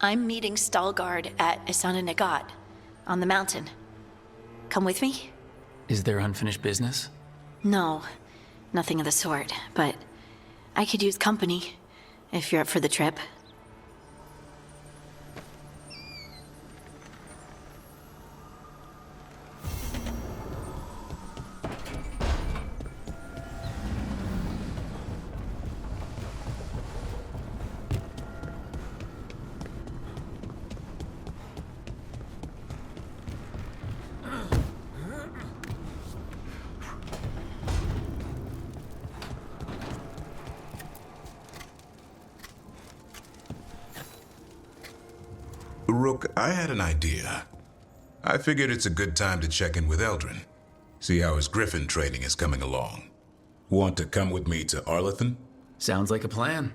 I'm meeting Stalgard at Isana Nagat, on the mountain. Come with me? Is there unfinished business? No, nothing of the sort, but I could use company, if you're up for the trip. Rook, I had an idea. I figured it's a good time to check in with Eldrin. See how his Griffin training is coming along. Want to come with me to Arlathan? Sounds like a plan.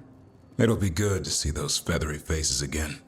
It'll be good to see those feathery faces again.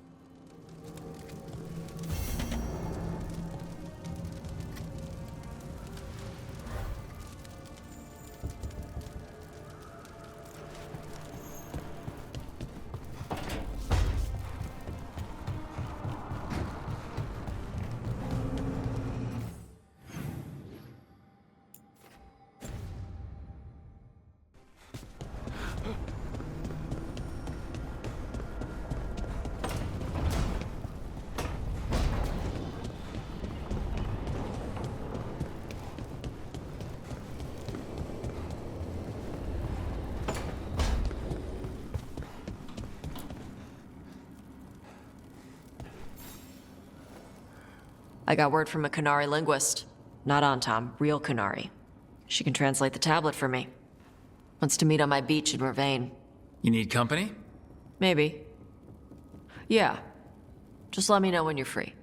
I got word from a Qunari linguist. Not Antam, real Qunari. She can translate the tablet for me. Wants to meet on my beach in Ravane. You need company? Maybe. Yeah. Just let me know when you're free.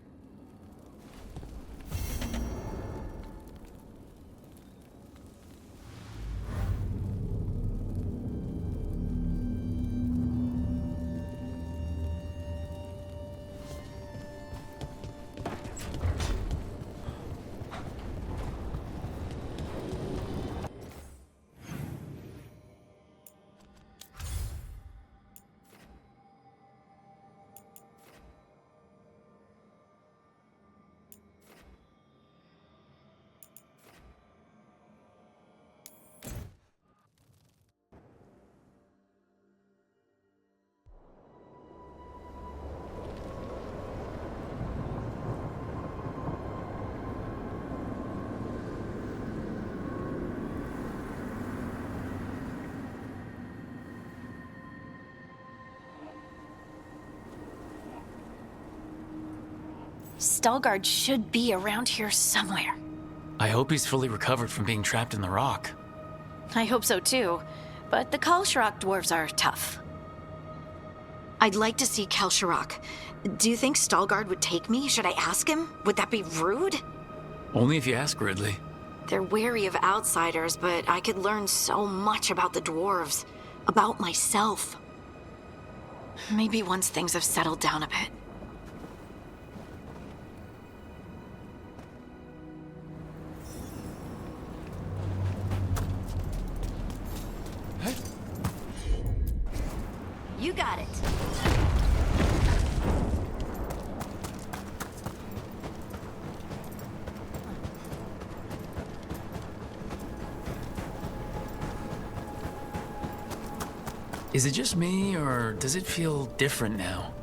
Stalgard should be around here somewhere. I hope he's fully recovered from being trapped in the rock. I hope so too, but the Kalsharok dwarves are tough. I'd like to see Kalsharok. Do you think Stalgard would take me? Should I ask him? Would that be rude? Only if you ask, Ridley. They're wary of outsiders, but I could learn so much about the dwarves. About myself. Maybe once things have settled down a bit. You got it. Is it just me, or does it feel different now?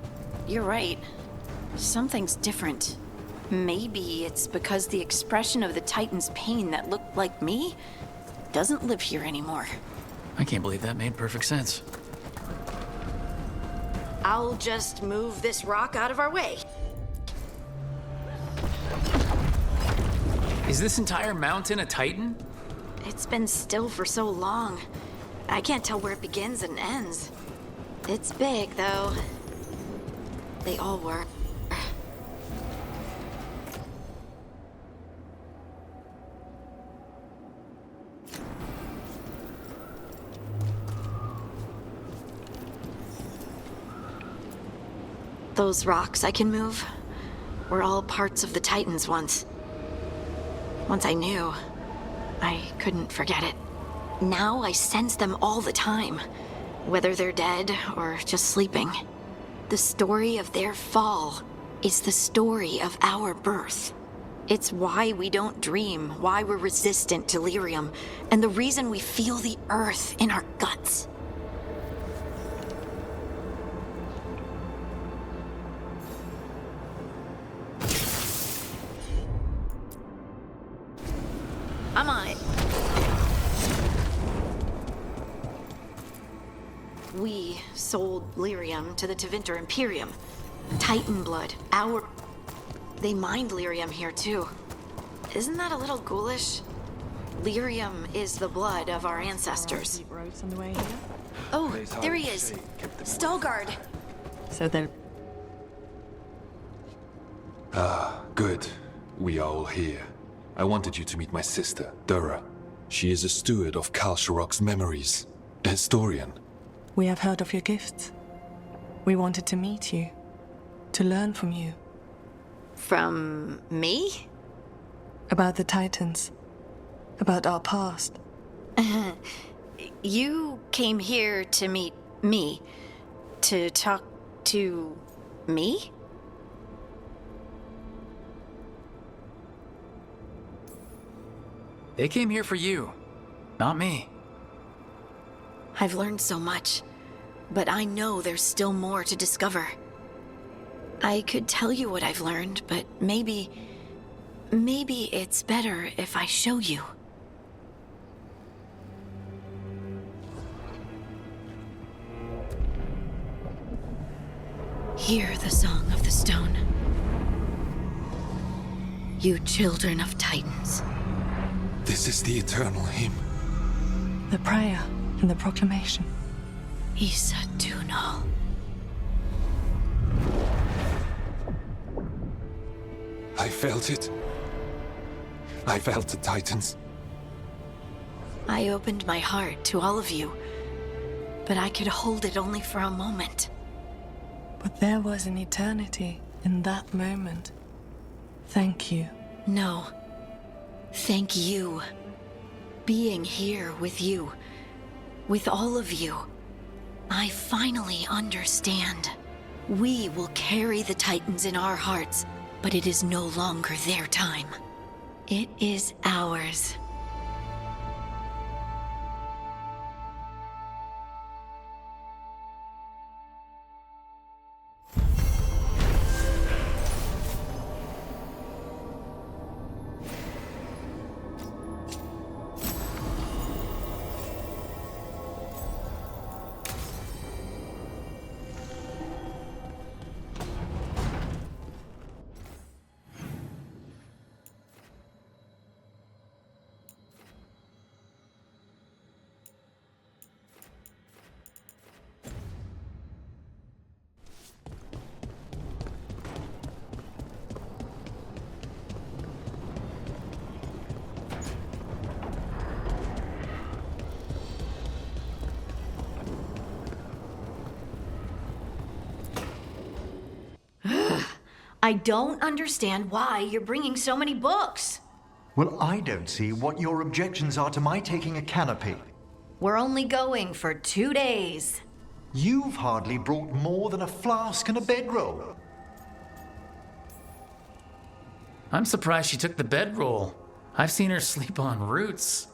You're right. Something's different. Maybe it's because the expression of the Titan's pain that looked like me doesn't live here anymore. I can't believe that made perfect sense. I'll just move this rock out of our way. Is this entire mountain a Titan? It's been still for so long. I can't tell where it begins and ends. It's big, though. They all were. Those rocks I can move were all parts of the Titans once. Once I knew, I couldn't forget it. Now I sense them all the time, whether they're dead or just sleeping. The story of their fall is the story of our birth. It's why we don't dream, why we're resistant to lyrium, and the reason we feel the earth in our guts. I'm on it. We sold lyrium to the Tevinter Imperium. Titan blood, They mined lyrium here too. Isn't that a little ghoulish? Lyrium is the blood of our ancestors. Oh, there he is. Stalguard. So they're... Good. We are all here. I wanted you to meet my sister, Dura. She is a steward of Kalsharok's memories. A historian. We have heard of your gifts. We wanted to meet you. To learn from you. From me? About the Titans. About our past. You came here to meet me. To talk to me? They came here for you, not me. I've learned so much, but I know there's still more to discover. I could tell you what I've learned, but maybe it's better if I show you. Hear the song of the stone. You children of Titans. This is the eternal hymn. The prayer and the proclamation. Isa Tunal. I felt it. I felt the Titans. I opened my heart to all of you, but I could hold it only for a moment. But there was an eternity in that moment. Thank you. No. Thank you. Being here with you, with all of you, I finally understand. We will carry the Titans in our hearts, but it is no longer their time. It is ours. I don't understand why you're bringing so many books. Well, I don't see what your objections are to my taking a canopy. We're only going for 2 days. You've hardly brought more than a flask and a bedroll. I'm surprised she took the bedroll. I've seen her sleep on roots.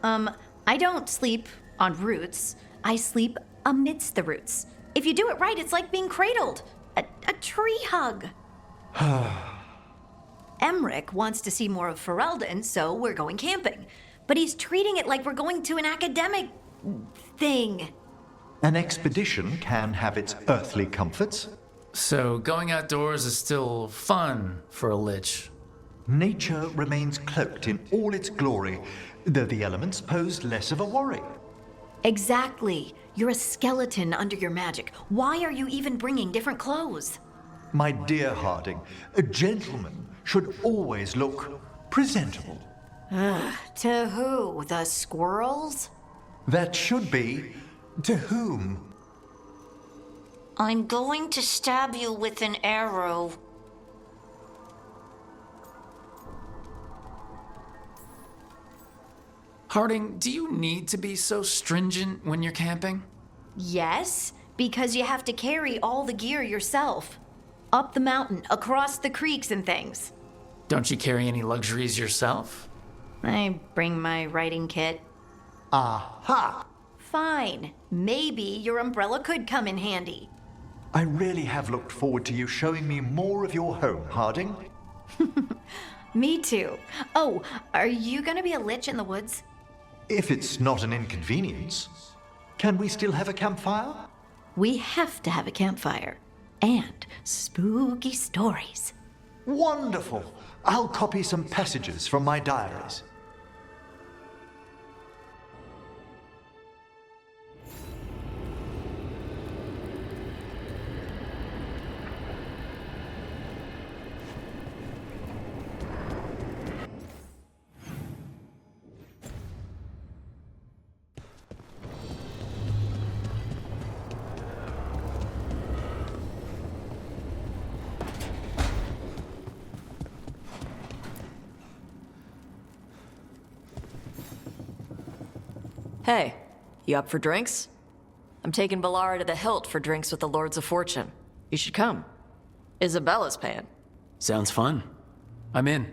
I don't sleep on roots. I sleep amidst the roots. If you do it right, it's like being cradled. A tree hug. Emmerich wants to see more of Ferelden, so we're going camping. But he's treating it like we're going to an academic thing. An expedition can have its earthly comforts. So going outdoors is still fun for a lich. Nature remains cloaked in all its glory, though the elements pose less of a worry. Exactly. You're a skeleton under your magic. Why are you even bringing different clothes? My dear Harding, a gentleman should always look presentable. To who? The squirrels? That should be to whom? I'm going to stab you with an arrow. Harding, do you need to be so stringent when you're camping? Yes, because you have to carry all the gear yourself. Up the mountain, across the creeks and things. Don't you carry any luxuries yourself? I bring my writing kit. Aha! Fine. Maybe your umbrella could come in handy. I really have looked forward to you showing me more of your home, Harding. Me too. Oh, are you gonna be a lich in the woods? If it's not an inconvenience, can we still have a campfire? We have to have a campfire. And spooky stories. Wonderful! I'll copy some passages from my diaries. Hey, you up for drinks? I'm taking Bellara to the Hilt for drinks with the Lords of Fortune. You should come. Isabella's paying. Sounds fun. I'm in.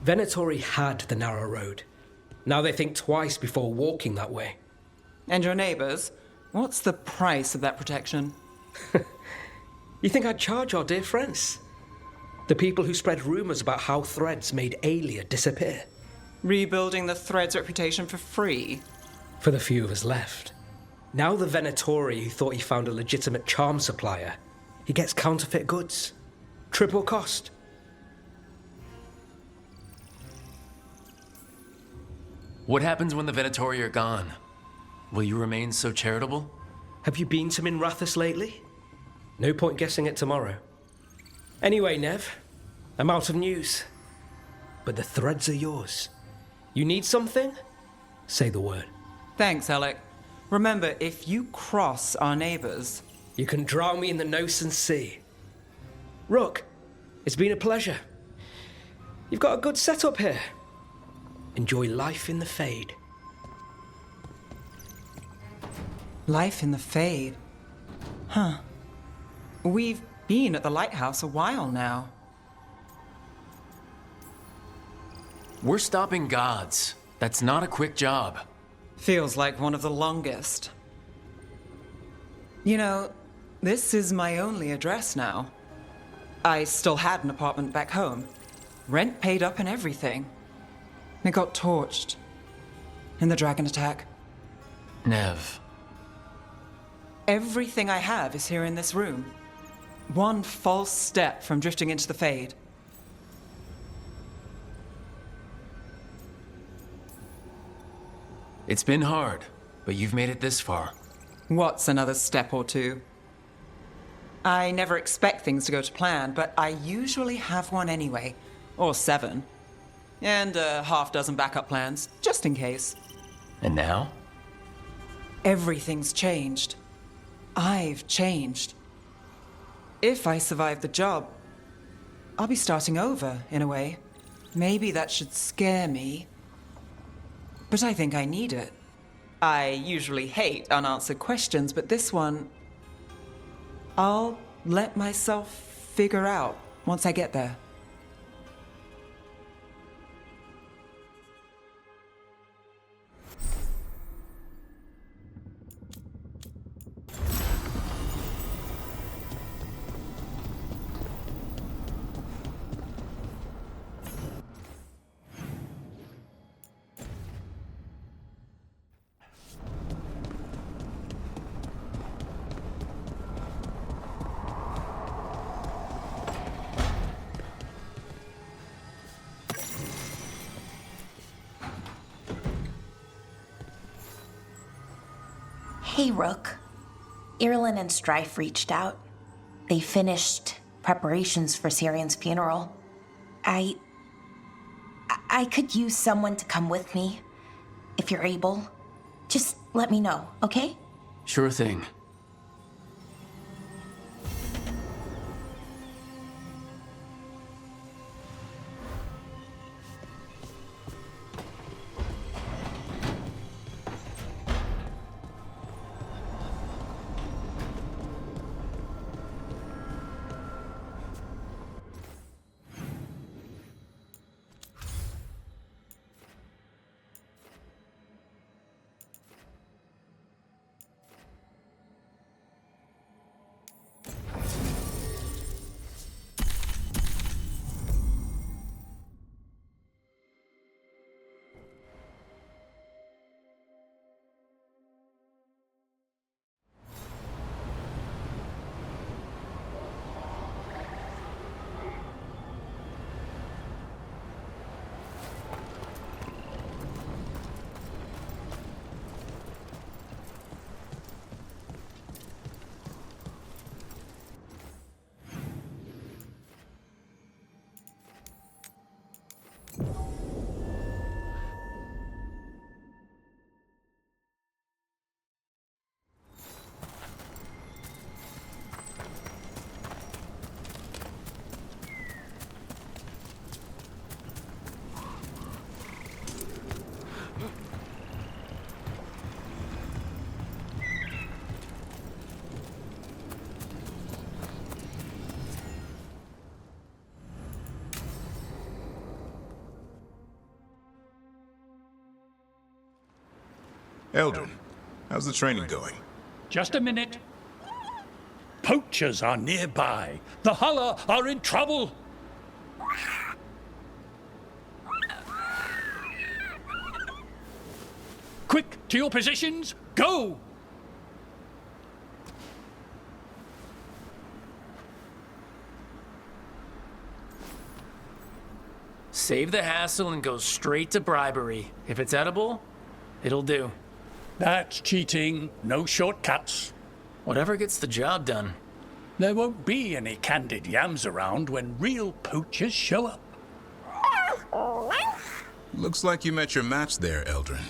Venatori had the narrow road. Now they think twice before walking that way. And your neighbors? What's the price of that protection? You think I'd charge our dear friends? The people who spread rumors about how Threads made Aelia disappear. Rebuilding the Thread's reputation for free? For the few of us left. Now the Venatori who thought he found a legitimate charm supplier, he gets counterfeit goods. Triple cost. What happens when the Venatori are gone? Will you remain so charitable? Have you been to Minrathous lately? No point guessing it tomorrow. Anyway, Nev, I'm out of news. But the Threads are yours. You need something? Say the word. Thanks, Alec. Remember, if you cross our neighbors... You can drown me in the Nosen Sea. Rook, it's been a pleasure. You've got a good setup here. Enjoy life in the Fade. Life in the Fade? Huh. We've been at the lighthouse a while now. We're stopping gods. That's not a quick job. Feels like one of the longest. You know, this is my only address now. I still had an apartment back home. Rent paid up and everything. It got torched. In the dragon attack. Nev. Everything I have is here in this room. One false step from drifting into the Fade. It's been hard, but you've made it this far. What's another step or two? I never expect things to go to plan, but I usually have one anyway. Or 7. And a half-dozen backup plans, just in case. And now? Everything's changed. I've changed. If I survive the job, I'll be starting over, in a way. Maybe that should scare me. But I think I need it. I usually hate unanswered questions, but this one... I'll let myself figure out once I get there. Hey, Rook. Irulan and Strife reached out. They finished preparations for Syrian's funeral. I could use someone to come with me, if you're able. Just let me know, okay? Sure thing. Eldrin, how's the training going? Just a minute. Poachers are nearby. The Hulla are in trouble. Quick, to your positions. Go! Save the hassle and go straight to bribery. If it's edible, it'll do. That's cheating. No shortcuts. Whatever gets the job done. There won't be any candied yams around when real poachers show up. Looks like you met your match there, Eldrin.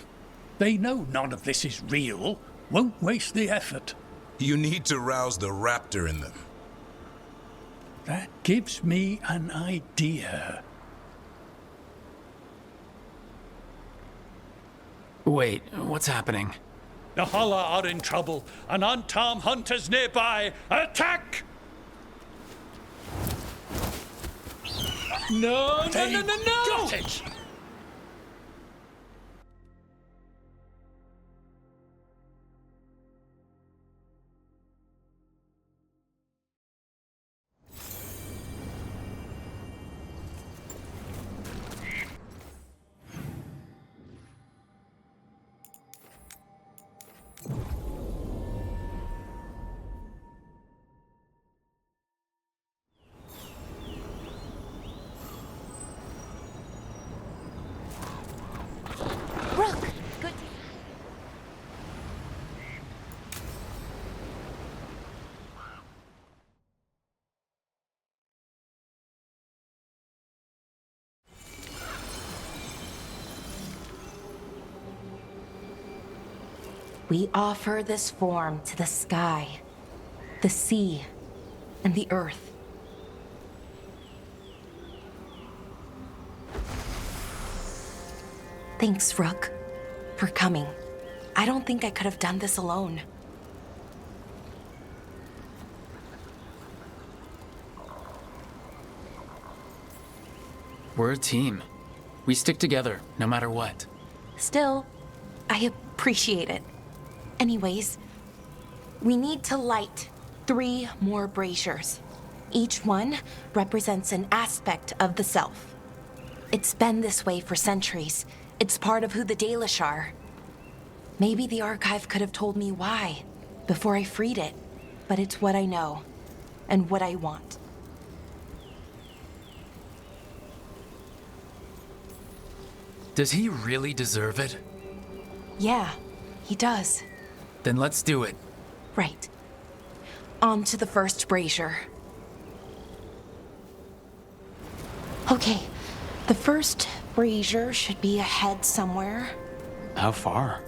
They know none of this is real. Won't waste the effort. You need to rouse the raptor in them. That gives me an idea. Wait, what's happening? The Hulla are in trouble, and Antam hunters nearby. Attack! No, They no! got it! We offer this form to the sky, the sea, and the earth. Thanks, Rook, for coming. I don't think I could have done this alone. We're a team. We stick together, no matter what. Still, I appreciate it. Anyways, we need to light 3 more braziers. Each one represents an aspect of the self. It's been this way for centuries. It's part of who the Dalish are. Maybe the archive could have told me why before I freed it, but it's what I know and what I want. Does he really deserve it? Yeah, he does. Then let's do it. Right. On to the first brazier. Okay, the first brazier should be ahead somewhere. How far?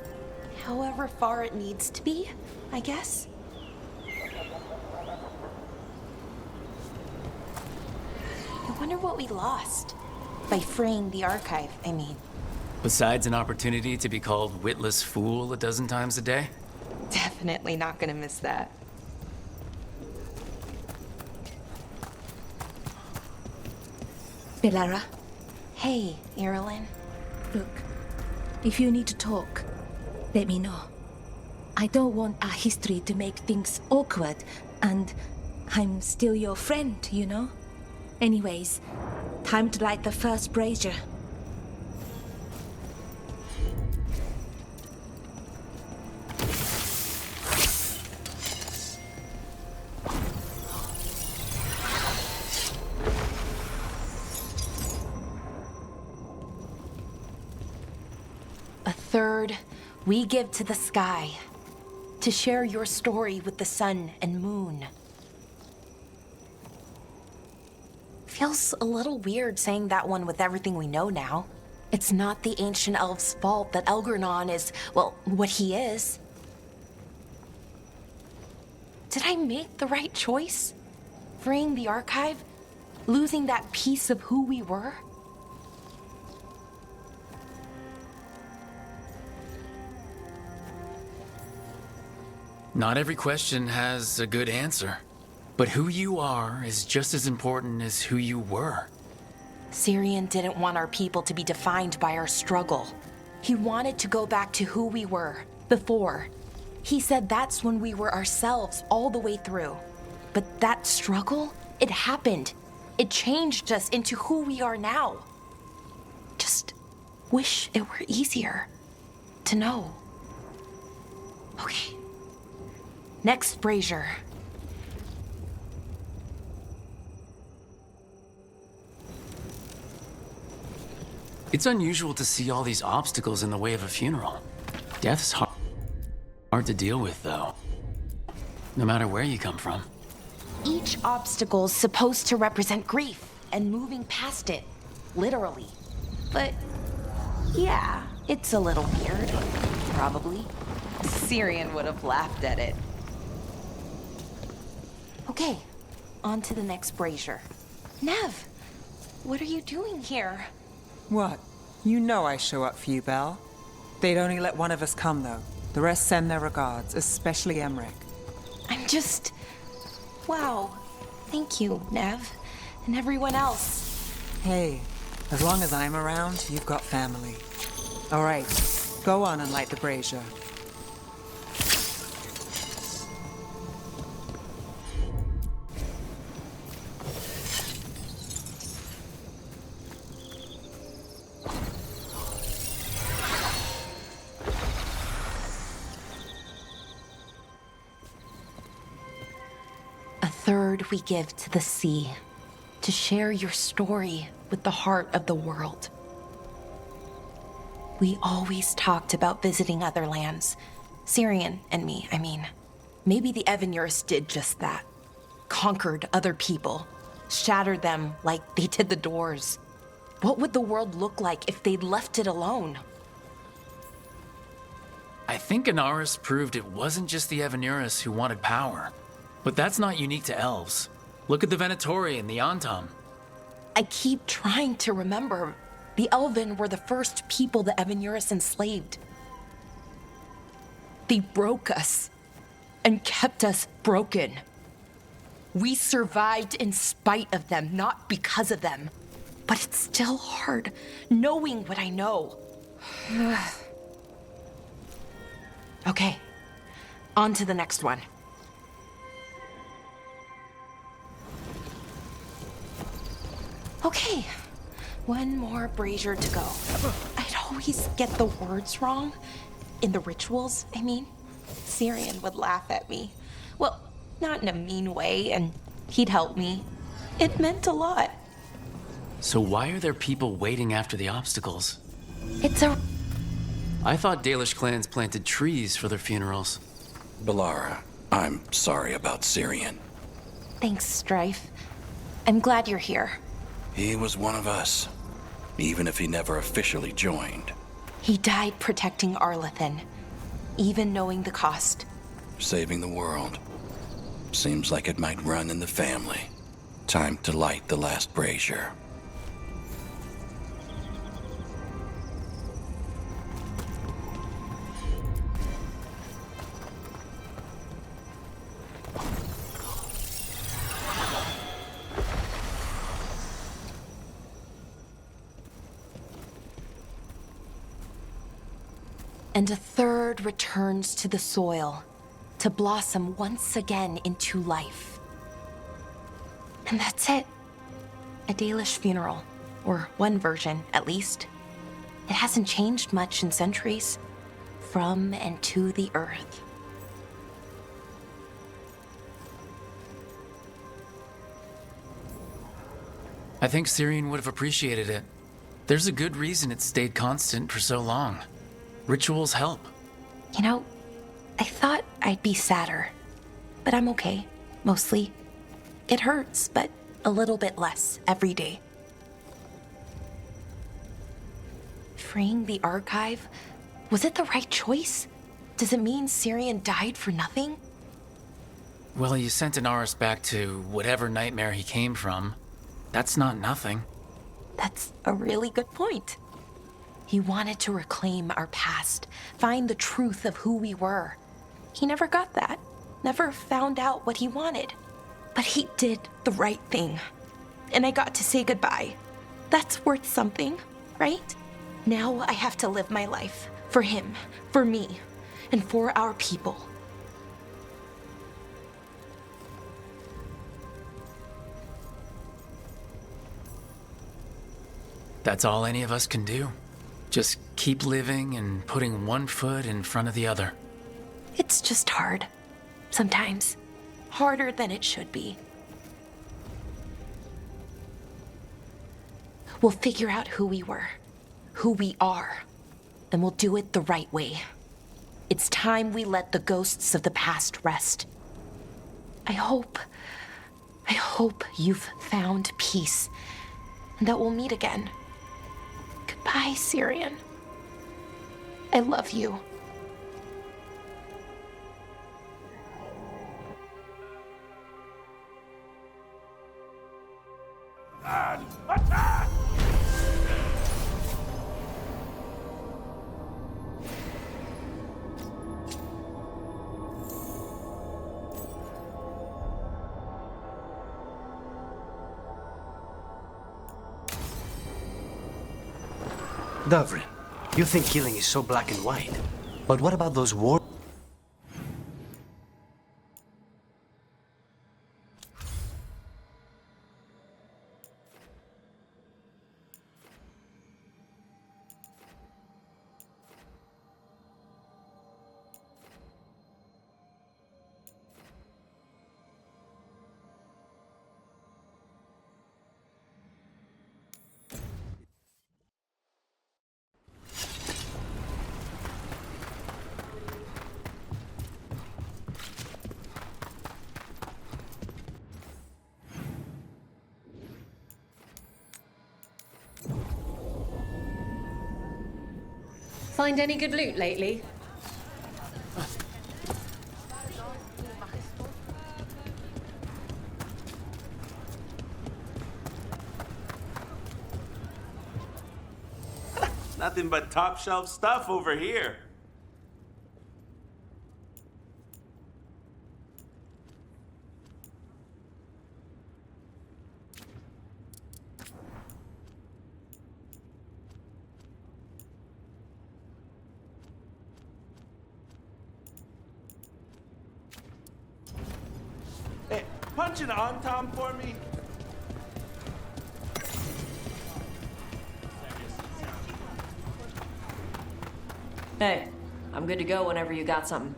However far it needs to be, I guess. I wonder what we lost. By freeing the archive, I mean. Besides an opportunity to be called witless fool a dozen times a day? Definitely not gonna miss that. Belara, Hey, Irilyn. look, if you need to talk, let me know. I don't want our history to make things awkward, and I'm still your friend, you know? Anyways, time to light the first brazier. A third we give to the sky, to share your story with the sun and moon. Feels a little weird saying that one with everything we know now. It's not the ancient elf's fault that Elgernon is, well, what he is. Did I make the right choice? Freeing the archive? Losing that piece of who we were? Not every question has a good answer. But who you are is just as important as who you were. Syrian didn't want our people to be defined by our struggle. He wanted to go back to who we were, before. He said that's when we were ourselves all the way through. But that struggle, it happened. It changed us into who we are now. Just wish it were easier to know. Okay. Next brazier. It's unusual to see all these obstacles in the way of a funeral. Death's hard to deal with, though. No matter where you come from. Each obstacle's supposed to represent grief and moving past it, literally. But yeah, it's a little weird, probably. Syrian would have laughed at it. Okay, on to the next brazier. Nev, what are you doing here? What? You know I show up for you, Belle. They'd only let one of us come, though. The rest send their regards, especially Emmerich. I'm just... Wow. Thank you, Nev. And everyone else. Hey, as long as I'm around, you've got family. All right, go on and light the brazier. Third, we give to the sea, to share your story with the heart of the world. We always talked about visiting other lands. Syrian and me, I mean. Maybe the Evanurus did just that. Conquered other people, shattered them like they did the doors. What would the world look like if they'd left it alone? I think Inaris proved it wasn't just the Evanurus who wanted power. But that's not unique to elves. Look at the Venatori and the Antam. I keep trying to remember. The Elven were the first people the Evanurus enslaved. They broke us and kept us broken. We survived in spite of them, not because of them. But it's still hard, knowing what I know. Okay, on to the next one. Okay, one more brazier to go. I'd always get the words wrong. In the rituals, I mean. Syrian would laugh at me. Well, not in a mean way, and he'd help me. It meant a lot. So why are there people waiting after the obstacles? It's a... I thought Dalish clans planted trees for their funerals. Balara, I'm sorry about Syrian. Thanks, Strife. I'm glad you're here. He was one of us, even if he never officially joined. He died protecting Arlathan, even knowing the cost. Saving the world. Seems like it might run in the family. Time to light the last brazier. And a third returns to the soil, to blossom once again into life. And that's it. A Dalish funeral, or one version, at least. It hasn't changed much in centuries, from and to the earth. I think Syrian would have appreciated it. There's a good reason it stayed constant for so long. Rituals help. You know, I thought I'd be sadder, but I'm okay, mostly. It hurts, but a little bit less every day. Freeing the archive, was it the right choice? Does it mean Syrian died for nothing? Well, you sent Inaris back to whatever nightmare he came from. That's not nothing. That's a really good point. He wanted to reclaim our past, find the truth of who we were. He never got that, never found out what he wanted. But he did the right thing. And I got to say goodbye. That's worth something, right? Now I have to live my life for him, for me, and for our people. That's all any of us can do. Just keep living and putting one foot in front of the other. It's just hard. Sometimes. Harder than it should be. We'll figure out who we were, who we are, and we'll do it the right way. It's time we let the ghosts of the past rest. I hope you've found peace, and that we'll meet again. Goodbye, Syrian. I love you. Attack! Davrin, you think killing is so black and white. But what about those war... Find any good loot lately? Nothing but top shelf stuff over here. Hey, punch an on Tom for me. Hey, I'm good to go whenever you got something.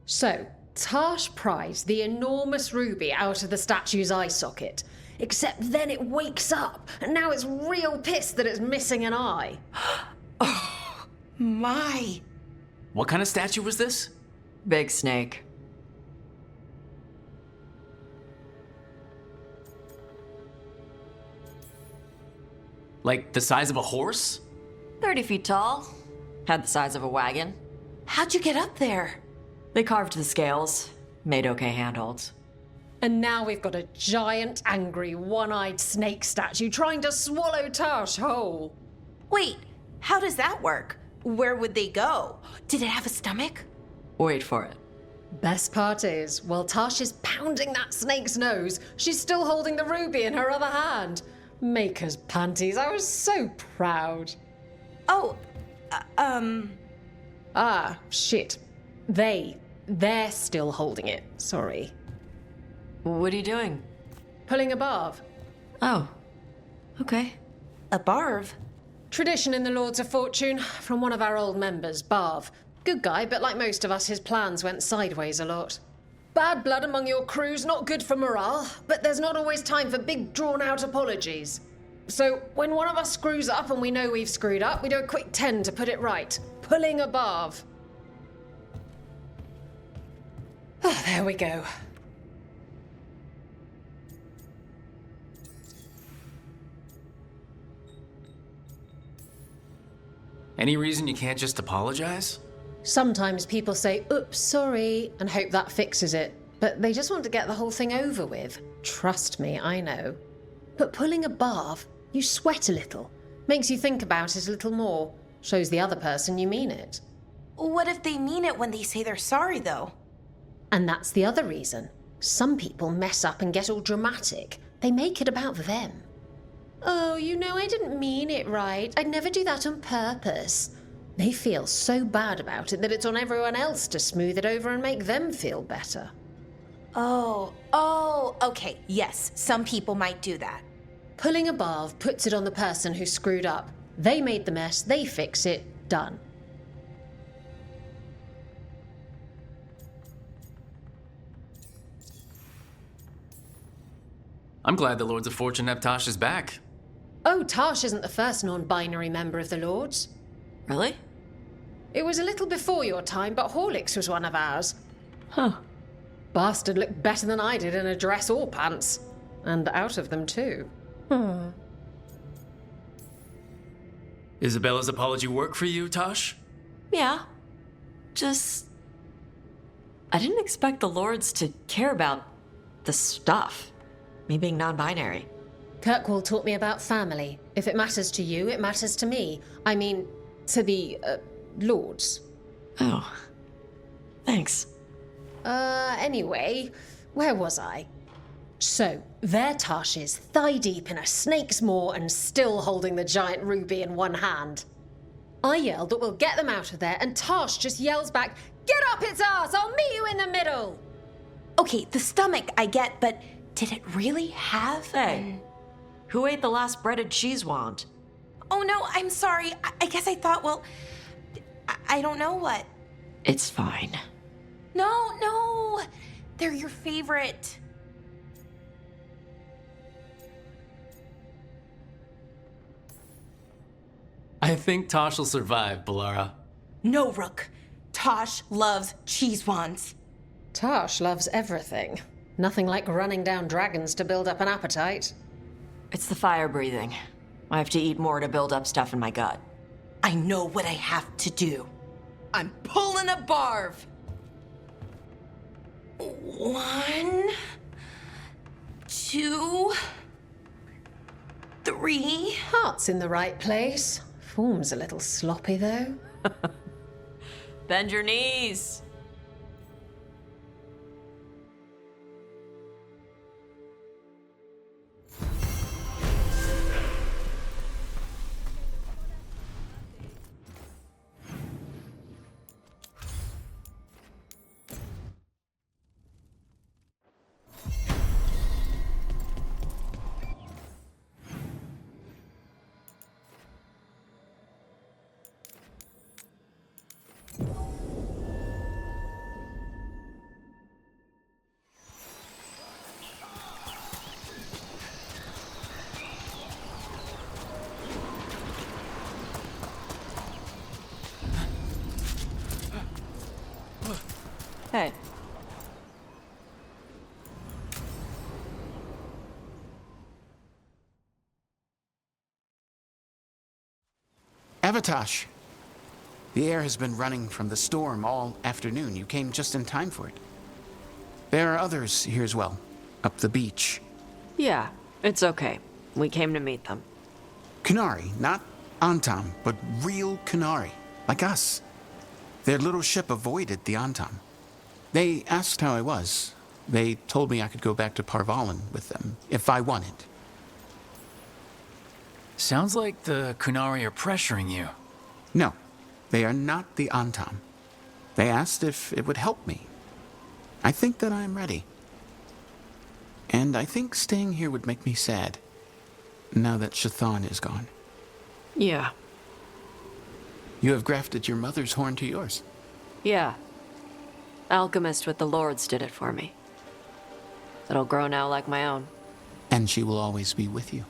So, Tash prized the enormous ruby out of the statue's eye socket. Except then it wakes up, and now it's real pissed that it's missing an eye. Oh, my. What kind of statue was this? Big snake. Like the size of a horse? 30 feet tall. Had the size of a wagon. How'd you get up there? They carved the scales. Made okay handholds. And now we've got a giant, angry, one-eyed snake statue trying to swallow Tash whole. Wait, how does that work? Where would they go? Did it have a stomach? Wait for it. Best part is, while Tash is pounding that snake's nose, she's still holding the ruby in her other hand. Maker's panties, I was so proud. Oh, Ah, shit. They're still holding it, sorry. What are you doing? Pulling a barb. Oh, okay. A barb? Tradition in the Lords of Fortune, from one of our old members, Barv. Good guy, but like most of us, his plans went sideways a lot. Bad blood among your crew's not good for morale, but there's not always time for big, drawn-out apologies. So, when one of us screws up and we know we've screwed up, we do a quick 10 to put it right. Pulling a Barv. Ah, there we go. Any reason you can't just apologize? Sometimes people say, oops, sorry, and hope that fixes it. But they just want to get the whole thing over with. Trust me, I know. But pulling a barb, you sweat a little. Makes you think about it a little more. Shows the other person you mean it. What if they mean it when they say they're sorry, though? And that's the other reason. Some people mess up and get all dramatic. They make it about them. Oh, you know, I didn't mean it right. I'd never do that on purpose. They feel so bad about it that it's on everyone else to smooth it over and make them feel better. Oh, okay. Yes, some people might do that. Pulling a barb puts it on the person who screwed up. They made the mess, they fix it, done. I'm glad the Lords of Fortune have Tasha's back. Oh, Tash isn't the first non-binary member of the Lords. Really? It was a little before your time, but Horlicks was one of ours. Huh. Bastard looked better than I did in a dress or pants. And out of them, too. Isabella's apology work for you, Tosh? Yeah. Just... I didn't expect the Lords to care about the stuff. Me being non-binary. Kirkwall taught me about family. If it matters to you, it matters to me. I mean, to the, Lords. Oh. Thanks. Anyway, where was I? So, there Tash is, thigh-deep in a snake's maw and still holding the giant ruby in one hand. I yelled that we'll get them out of there, and Tash just yells back, "Get up its ass! I'll meet you in the middle!" Okay, the stomach I get, but did it really have... Hey, who ate the last breaded cheese wand? Oh no, I'm sorry. I guess I thought, well... I don't know what. It's fine. No! They're your favorite. I think Tosh will survive, Balara. No, Rook. Tosh loves cheese wands. Tash loves everything. Nothing like running down dragons to build up an appetite. It's the fire breathing. I have to eat more to build up stuff in my gut. I know what I have to do. I'm pulling a barb. 1, 2, 3. Heart's in the right place. Form's a little sloppy, though. Bend your knees. Hey. Avatosh. The air has been running from the storm all afternoon. You came just in time for it. There are others here as well, up the beach. Yeah, it's okay. We came to meet them. Qunari, not Antam, but real Qunari, like us. Their little ship avoided the Antam. They asked how I was. They told me I could go back to Parvalan with them, if I wanted. Sounds like the Qunari are pressuring you. No, they are not the Antam. They asked if it would help me. I think that I am ready. And I think staying here would make me sad, now that Chthon is gone. Yeah. You have grafted your mother's horn to yours. Yeah. Alchemist with the Lords did it for me. It'll grow now like my own. And she will always be with you.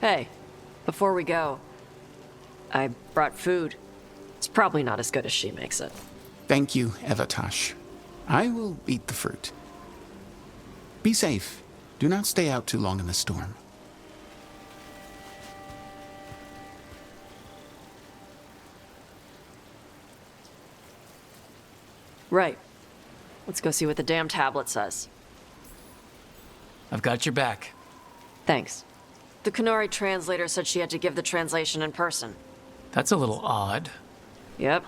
Hey, before we go, I brought food. It's probably not as good as she makes it. Thank you, Avatosh. I will eat the fruit. Be safe. Do not stay out too long in the storm. Right. Let's go see what the damn tablet says. I've got your back. Thanks. The Qunari translator said she had to give the translation in person. That's a little odd. Yep.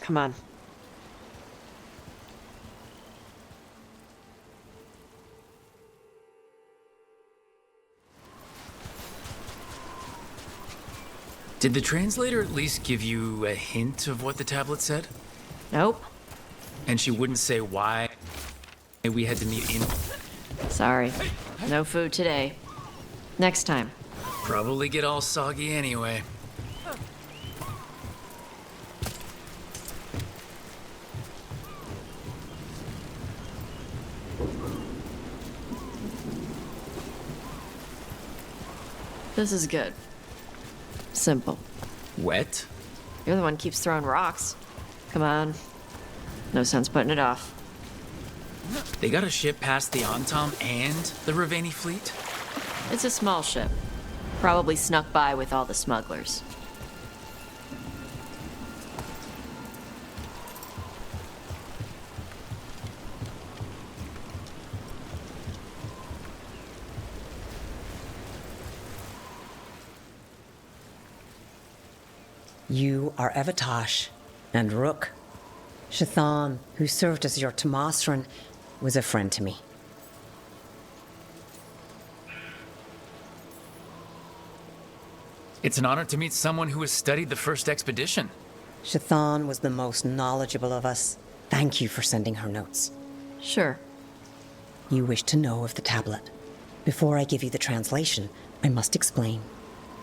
Come on. Did the translator at least give you a hint of what the tablet said? Nope. And she wouldn't say why we had to meet in... Sorry. No food today. Next time. Probably get all soggy anyway. This is good. Simple. Wet? You're the one who keeps throwing rocks. Come on. No sense putting it off. They got a ship past the Antam and the Raveni fleet? It's a small ship. Probably snuck by with all the smugglers. You are Avatosh and Rook. Chthon, who served as your Tomasran, was a friend to me. It's an honor to meet someone who has studied the first expedition. Chthon was the most knowledgeable of us. Thank you for sending her notes. Sure. You wish to know of the tablet. Before I give you the translation, I must explain.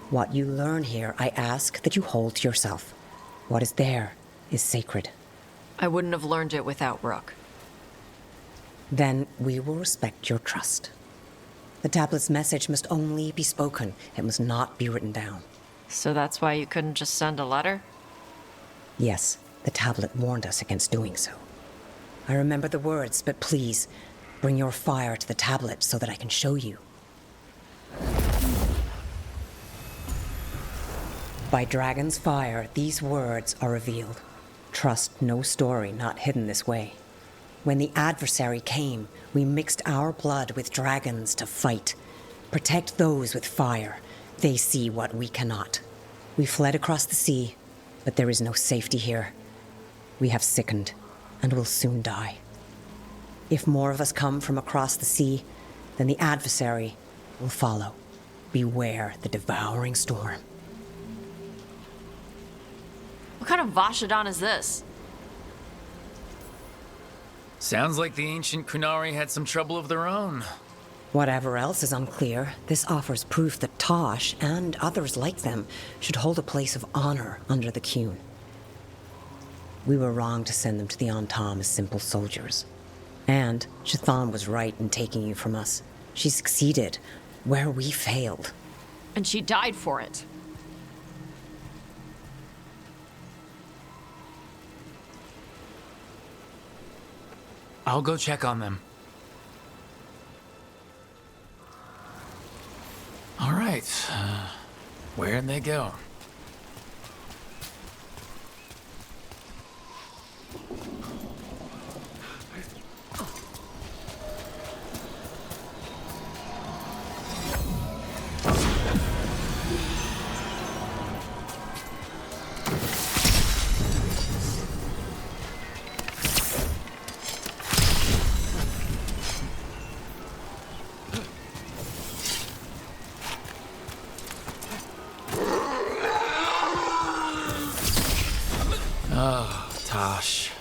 What you learn here, I ask that you hold to yourself. What is there is sacred. I wouldn't have learned it without Rook. Then we will respect your trust. The tablet's message must only be spoken. It must not be written down. So that's why you couldn't just send a letter? Yes, the tablet warned us against doing so. I remember the words, but please, bring your fire to the tablet so that I can show you. By Dragon's fire, these words are revealed. Trust no story not hidden this way. When the adversary came, we mixed our blood with dragons to fight. Protect those with fire. They see what we cannot. We fled across the sea, but there is no safety here. We have sickened, and will soon die. If more of us come from across the sea, then the adversary will follow. Beware the devouring storm. What kind of Vashadon is this? Sounds like the ancient Qunari had some trouble of their own. Whatever else is unclear, this offers proof that Tosh and others like them should hold a place of honor under the Qun. We were wrong to send them to the Antam as simple soldiers. And Chthon was right in taking you from us. She succeeded where we failed. And she died for it. I'll go check on them. All right. Where'd they go? Oh, Tosh.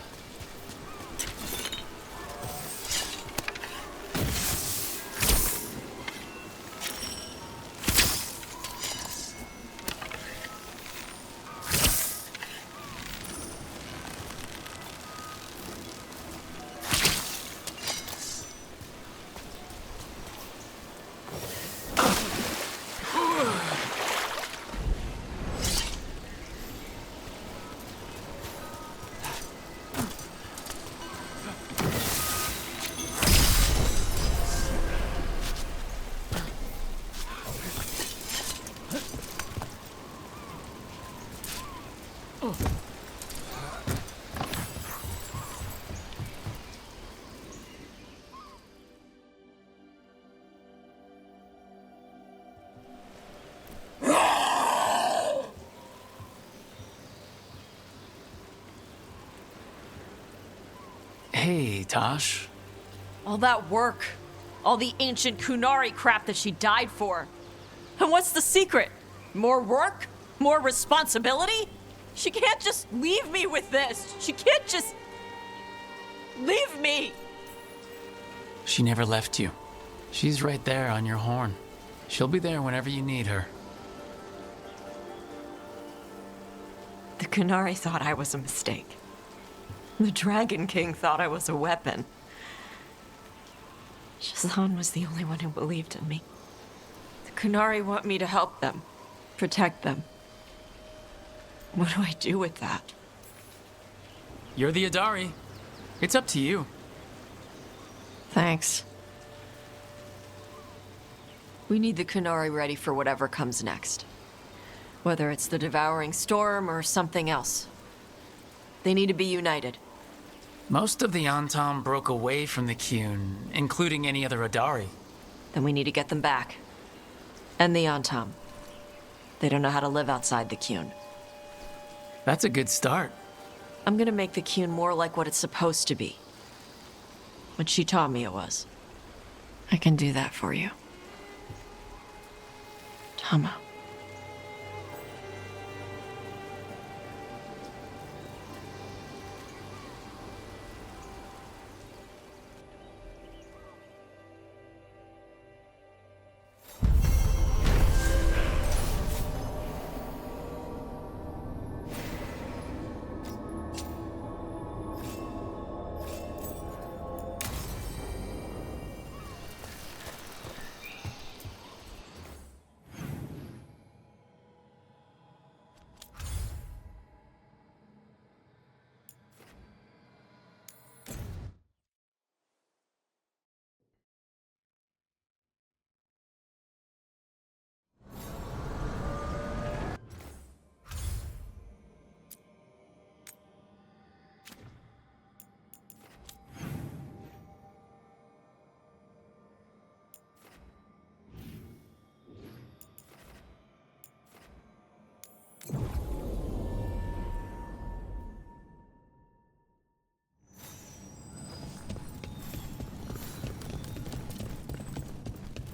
Hey, Tosh. All that work, all the ancient Kunari crap that she died for. And what's the secret? More work? More responsibility? She can't just leave me with this. She can't just leave me. She never left you. She's right there on your horn. She'll be there whenever you need her. The Kunari thought I was a mistake. The Dragon King thought I was a weapon. Shazan was the only one who believed in me. The Kunari want me to help them, protect them. What do I do with that? You're the Adari. It's up to you. Thanks. We need the Kunari ready for whatever comes next. Whether it's the Devouring Storm or something else. They need to be united. Most of the Antam broke away from the Qun, including any other Adari. Then we need to get them back. And the Antam. They don't know how to live outside the Qun. That's a good start. I'm gonna make the Qun more like what it's supposed to be. What she taught me it was. I can do that for you. Tama.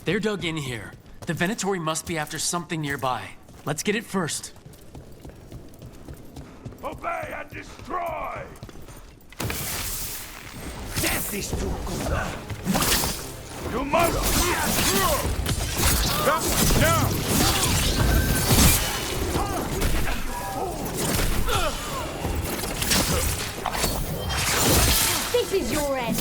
They're dug in here. The Venatori must be after something nearby. Let's get it first. Obey and destroy! Death is too good. You must! Now! This is your end.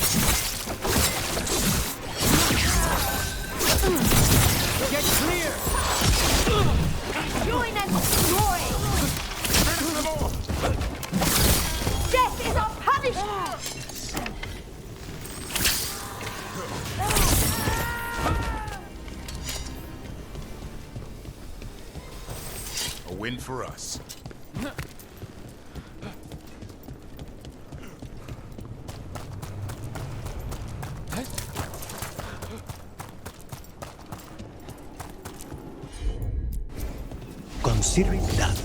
Get clear! Join and destroy! Death is our punishment! us. Consider it done.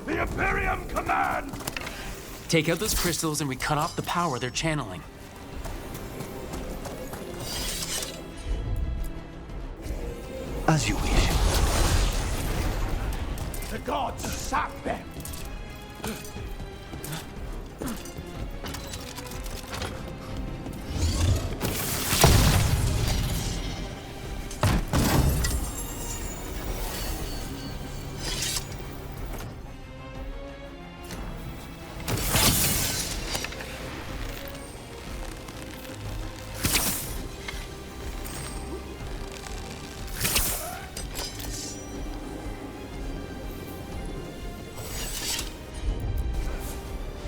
The Imperium command! Take out those crystals and we cut off the power they're channeling. As you wish. The gods sap them!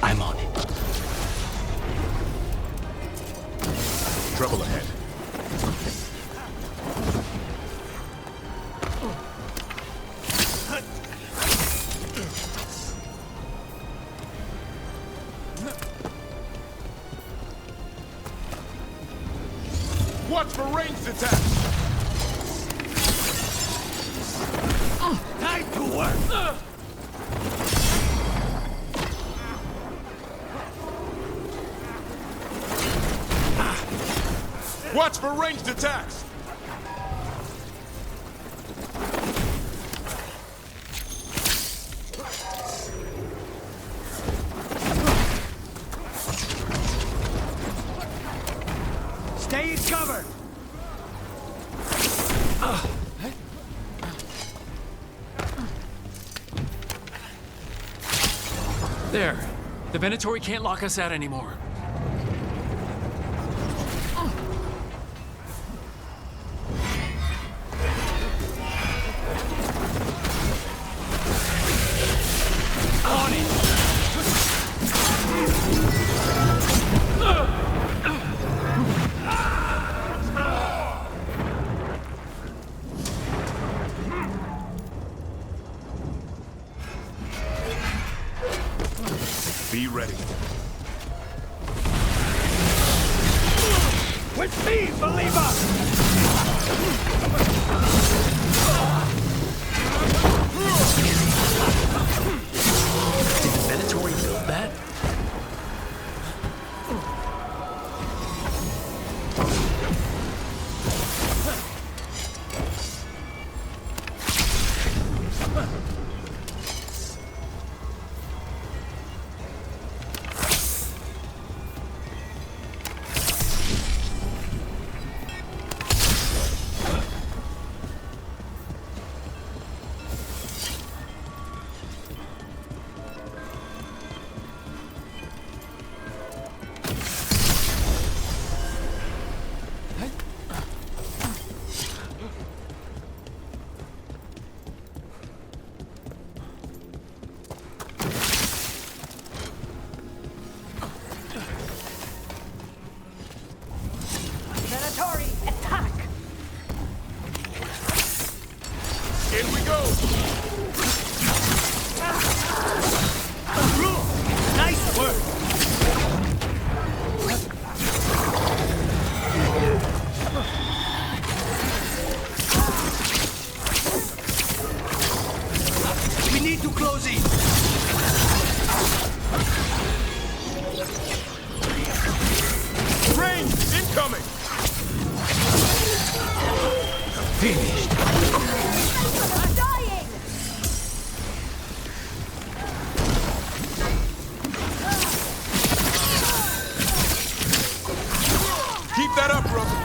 I'm on it. Trouble ahead. Watch for ranged attacks! Time to work! Watch for ranged attacks! Stay in cover! There. The Venatori can't lock us out anymore. Be ready. With me, believer! Did the Venatori build that? In we go! Nice work! We need to close in! Range incoming! Finished! I'm dying! Keep that up, brother!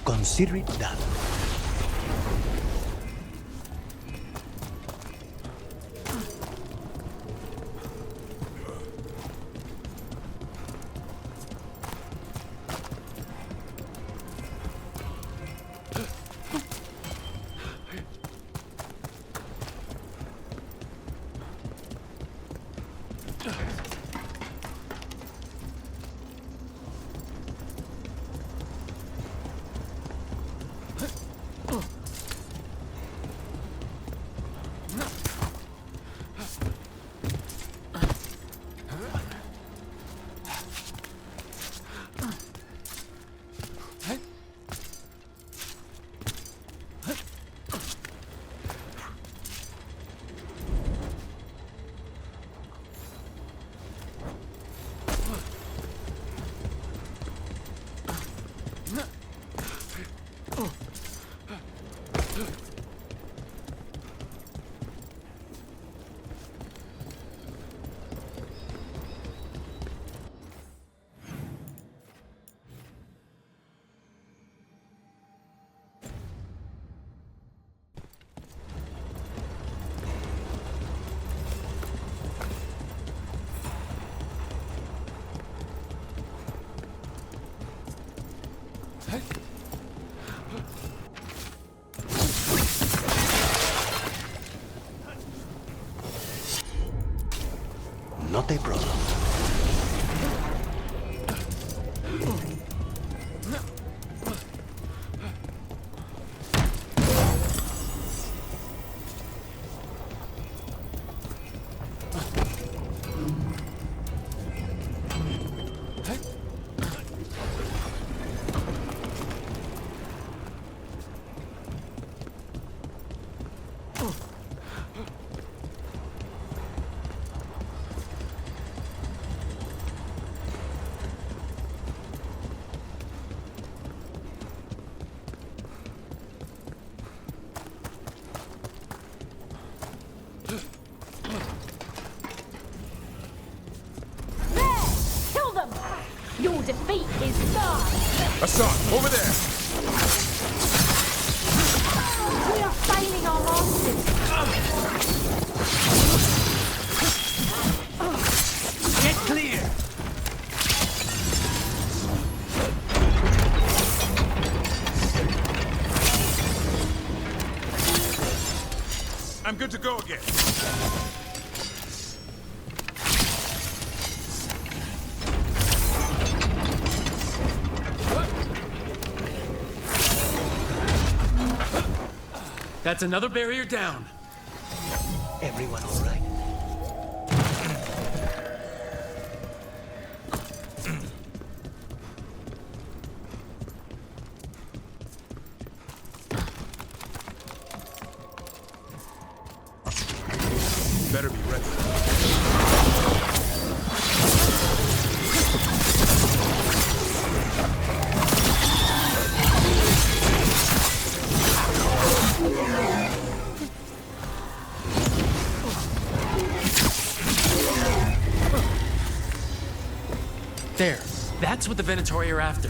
Consider it done. not a problem. Kill them! Your defeat is done! Hassan, over there! We are failing our masters! Get clear! I'm good to go again. That's another barrier down. Everyone all right? Better be ready. There. That's what the Venatori are after.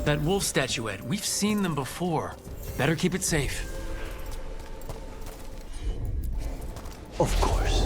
That wolf statuette. We've seen them before. Better keep it safe. Of course.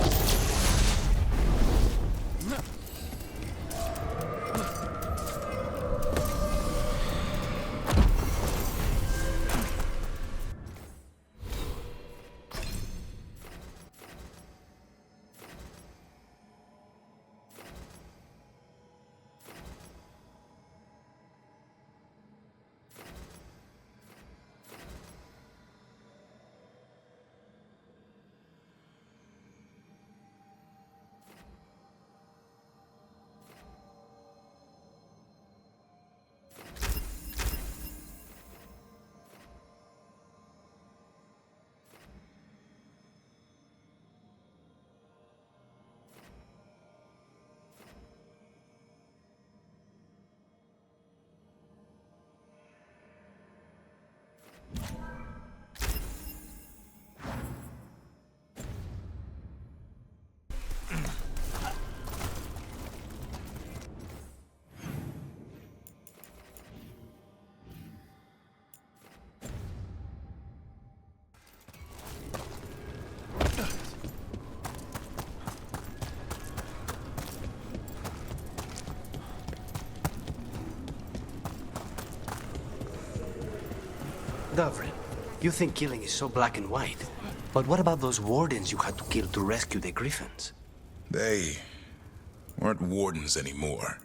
Davrin, you think killing is so black and white. But what about those wardens you had to kill to rescue the griffins? They weren't wardens anymore.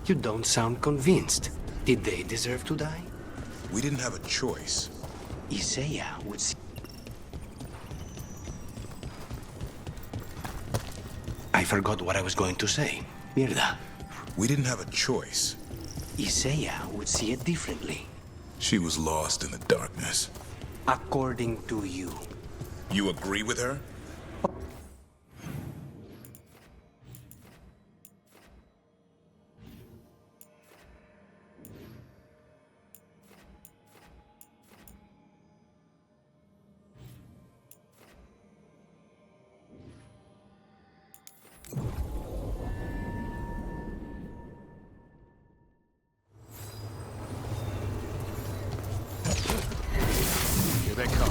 You don't sound convinced. Did they deserve to die? We didn't have a choice. Isaiah would see... I forgot what I was going to say. Mirda. We didn't have a choice. Isaiah would see it differently. She was lost in the darkness. According to you. You agree with her? Here they come.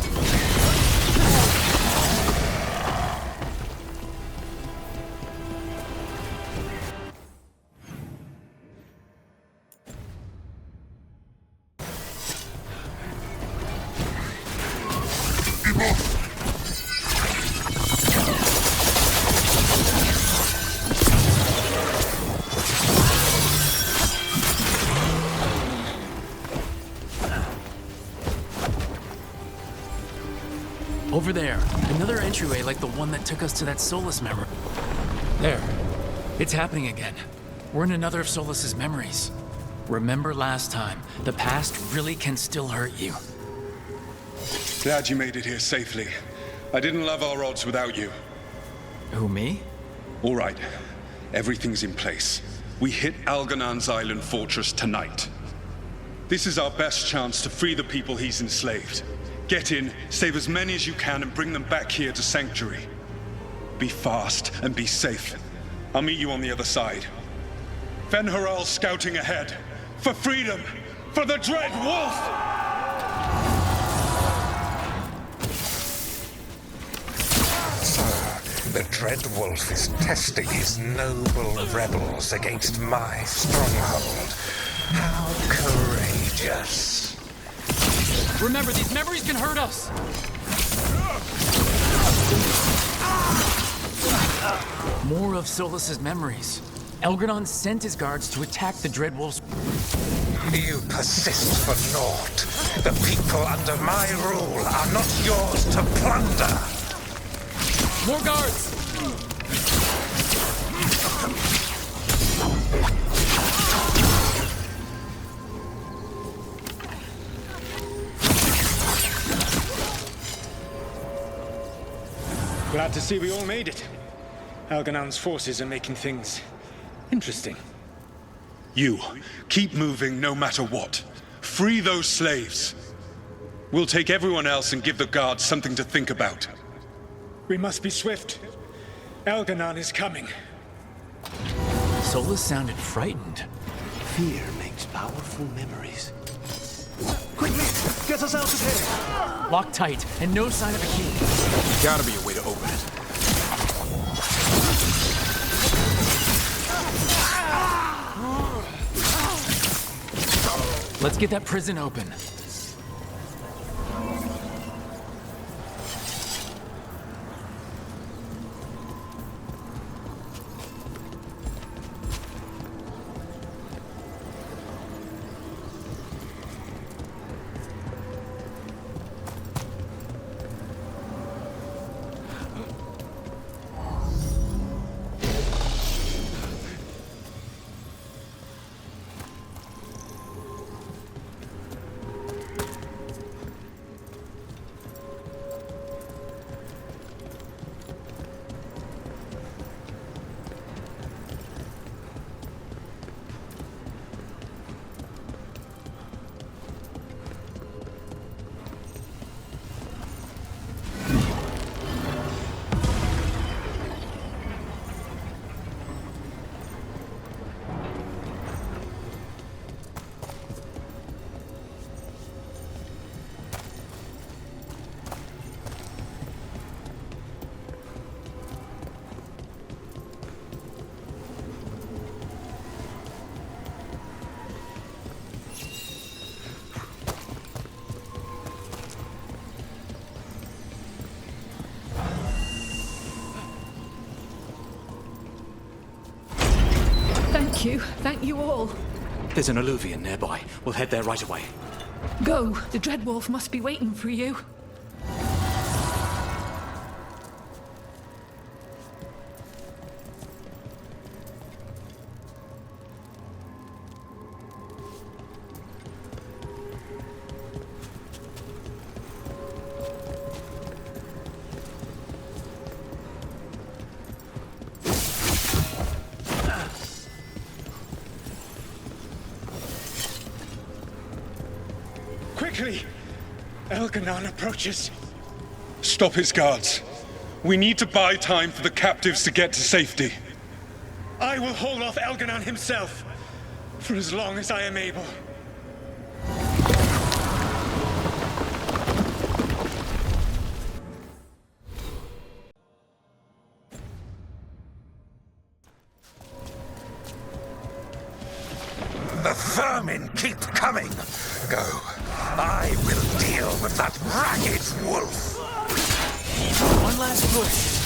Over there. Another entryway like the one that took us to that Solas memory. There. It's happening again. We're in another of Solas's memories. Remember last time, the past really can still hurt you. Glad you made it here safely. I didn't love our odds without you. Who, me? All right. Everything's in place. We hit Algernon's island fortress tonight. This is our best chance to free the people he's enslaved. Get in, save as many as you can, and bring them back here to Sanctuary. Be fast and be safe. I'll meet you on the other side. Fen'Harel scouting ahead. For freedom! For the Dreadwolf! Sir, the Dreadwolf is testing his noble rebels against my stronghold. How courageous. Remember, these memories can hurt us! More of Solas's memories. Elgranon sent his guards to attack the Dreadwolves. You persist for naught. The people under my rule are not yours to plunder. More guards! Glad to see we all made it. Algernon's forces are making things interesting. You, keep moving no matter what. Free those slaves. We'll take everyone else and give the guards something to think about. We must be swift. Algernon is coming. Solas sounded frightened. Fear makes powerful memories. Quickly! Get us out of here! Lock tight, and no sign of a key. Gotta be a way to open it. Let's get that prison open. Thank you all. There's an alluvion nearby. We'll head there right away. Go. The Dreadwolf must be waiting for you. Quickly! Elgernon approaches. Stop his guards. We need to buy time for the captives to get to safety. I will hold off Elgernon himself for as long as I am able. The vermin keep coming. Go. I will deal with that ragged wolf. One last push.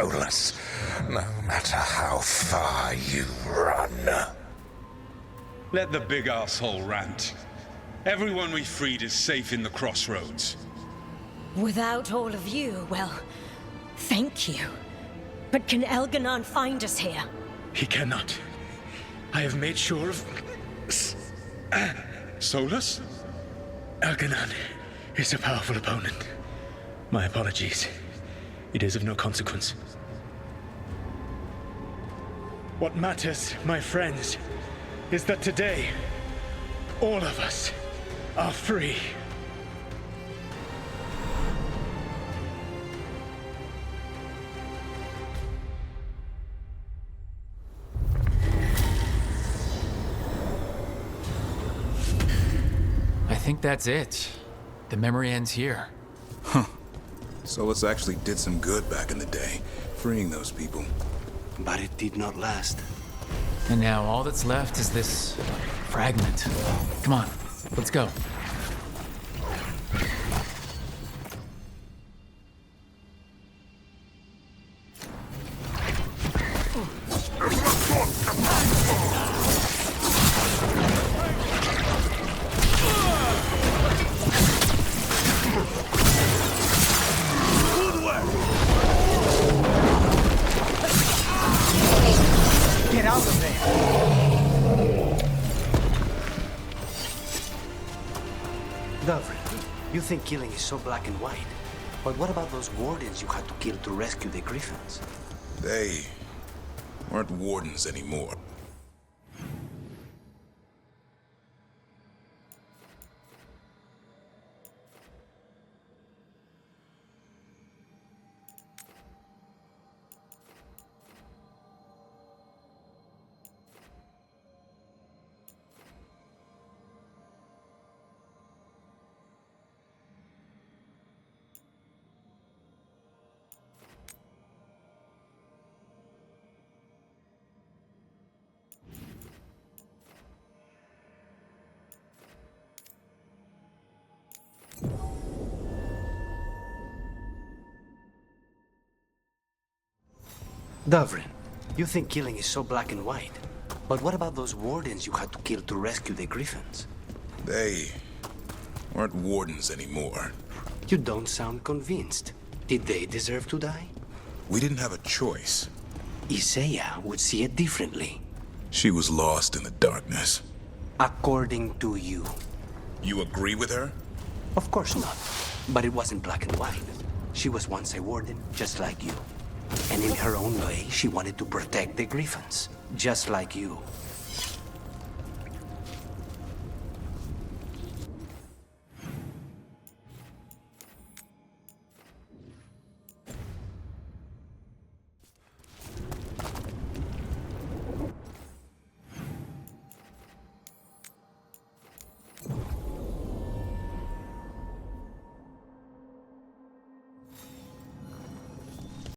Solas, no matter how far you run. Let the big asshole rant. Everyone we freed is safe in the crossroads. Without all of you, well, thank you. But can Elganon find us here? He cannot. I have made sure of... Solas? Elganon is a powerful opponent. My apologies. It is of no consequence. What matters, my friends, is that today, all of us are free. I think that's it. The memory ends here. Huh. Solas actually did some good back in the day, freeing those people. But it did not last. And now all that's left is this fragment. Come on, let's go. Get out of there! Dovrin, you think killing is so black and white. But what about those wardens you had to kill to rescue the griffins? They weren't wardens anymore. Dovrin, you think killing is so black and white. But what about those wardens you had to kill to rescue the griffins? They weren't wardens anymore. You don't sound convinced. Did they deserve to die? We didn't have a choice. Isaiah would see it differently. She was lost in the darkness. According to you. You agree with her? Of course not. But it wasn't black and white. She was once a warden, just like you. And in her own way, she wanted to protect the griffins, just like you.